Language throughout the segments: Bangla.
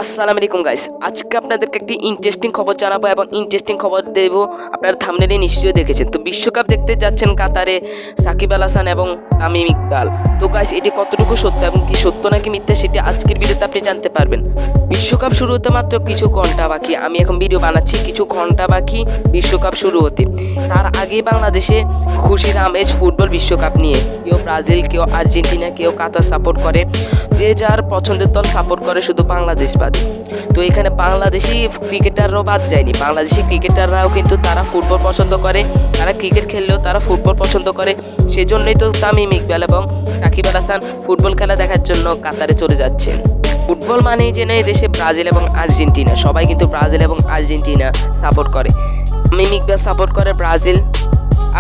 আসসালামু আলাইকুম গাইস, আজকে আপনাদেরকে একটি ইন্টারেস্টিং খবর জানাবো এবং ইন্টারেস্টিং খবর দেবো। আপনারা থাম্বনেলে নিশ্চয়ই দেখেছেন। তো বিশ্বকাপ দেখতে যাচ্ছেন কাতারে সাকিব আল হাসান এবং তামিম ইকবাল। তো গাইস, এটি কতটুকু সত্য এবং কি সত্য নাকি মিথ্যা সেটি আজকের ভিডিওতে আপনি জানতে পারবেন। বিশ্বকাপ শুরু হতে মাত্র কিছু ঘন্টা বাকি। আমি এখন ভিডিও বানাচ্ছি, কিছু ঘন্টা বাকি বিশ্বকাপ শুরু হতে। তার আগেই বাংলাদেশে খুশির আমেজ ফুটবল বিশ্বকাপ নিয়ে। কেউ ব্রাজিল, কেউ আর্জেন্টিনা, কেউ কাতার সাপোর্ট করে, যে যার পছন্দের দল সাপোর্ট করে, শুধু বাংলাদেশ বাদে। তো এখানে বাংলাদেশি ক্রিকেটাররাও বাদ যায়নি। বাংলাদেশি ক্রিকেটাররাও কিন্তু তারা ফুটবল পছন্দ করে, তারা ক্রিকেট খেললেও তারা ফুটবল পছন্দ করে। সেজন্যই তো তামিম ইকবাল এবং সাকিব আল হাসান ফুটবল খেলা দেখার জন্য কাতারে চলে যাচ্ছেন। ফুটবল মানেই যে না দেশে ব্রাজিল এবং আর্জেন্টিনা, সবাই কিন্তু ব্রাজিল এবং আর্জেন্টিনা সাপোর্ট করে। তামিম ইকবাল সাপোর্ট করে ব্রাজিল।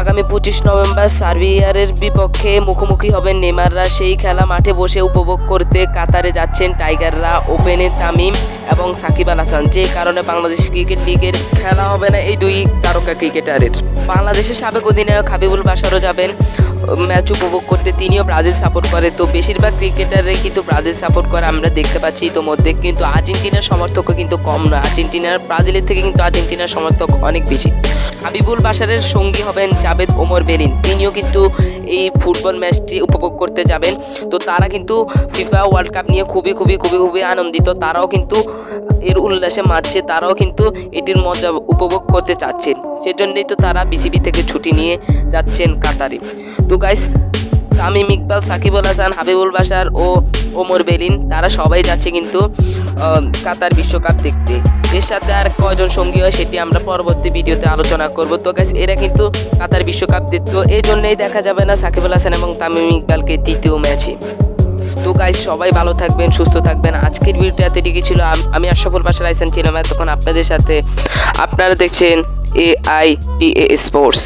আগামী 25 নভেম্বর সার্বিয়ার বিপক্ষে মুখোমুখি হবেন নেইমাররা। সেই খেলা মাঠে বসে উপভোগ করতে কাতারে যাচ্ছেন টাইগাররা। ওপেনে তামিম এবং সাকিব আল হাসান, যে কারণে বাংলাদেশ ক্রিকেট লিগের খেলা হবে না এই দুই তারকা ক্রিকেটারের। বাংলাদেশের সাবেক অধিনায়ক হাবিবুল বাশারও যাবেন ম্যাচ উপভোগ করতে, তিনিও ব্রাজিল সাপোর্ট করে। তো বেশিরভাগ ক্রিকেটাররাই কিন্তু ব্রাজিল সাপোর্ট করে, আমরা দেখতে পাচ্ছি ইতোমধ্যে। কিন্তু আর্জেন্টিনার সমর্থকও কিন্তু কম নয়। ব্রাজিলের থেকে কিন্তু আর্জেন্টিনার সমর্থক অনেক বেশি। হাবিবুল বাশারের সঙ্গী হবেন জাভেদ ওমর বেরিন, তিনিও কিন্তু এই ফুটবল ম্যাচটি উপভোগ করতে যাবেন। তো তারা কিন্তু ফিফা ওয়ার্ল্ড কাপ নিয়ে খুবই আনন্দিত। তারাও কিন্তু এর উল্লাসে মাতছে, তারাও কিন্তু এটির মজা উপভোগ করতে চাচ্ছেন। সেজন্যই তো তারা বিসিবি থেকে ছুটি নিয়ে যাচ্ছেন কাতারে। তো গাইস, তামিম ইকবাল, সাকিব আল হাসান, হাবিবুল বাশার ও ওমর বেরিন তারা সবাই যাচ্ছে কিন্তু কাতার বিশ্বকাপ দেখতে। এর সাথে আর কয়জন সঙ্গী হয় সেটি আমরা পরবর্তী ভিডিওতে আলোচনা করব। তো গাইস, এরা কিন্তু কাতার বিশ্বকাপ দেখতো, এই জন্যই দেখা যাবে না সাকিব আল হাসান এবং তামিম ইকবালকে দ্বিতীয় ম্যাচে। তো গাইস, সবাই ভালো থাকবেন, সুস্থ থাকবেন। আজকের ভিডিওটা এতটুকুই ছিল। আমি আশরাফুল বাশার আইসান ছিলাম এতক্ষণ আপনাদের সাথে। আপনারা দেখছেন AIPA স্পোর্টস।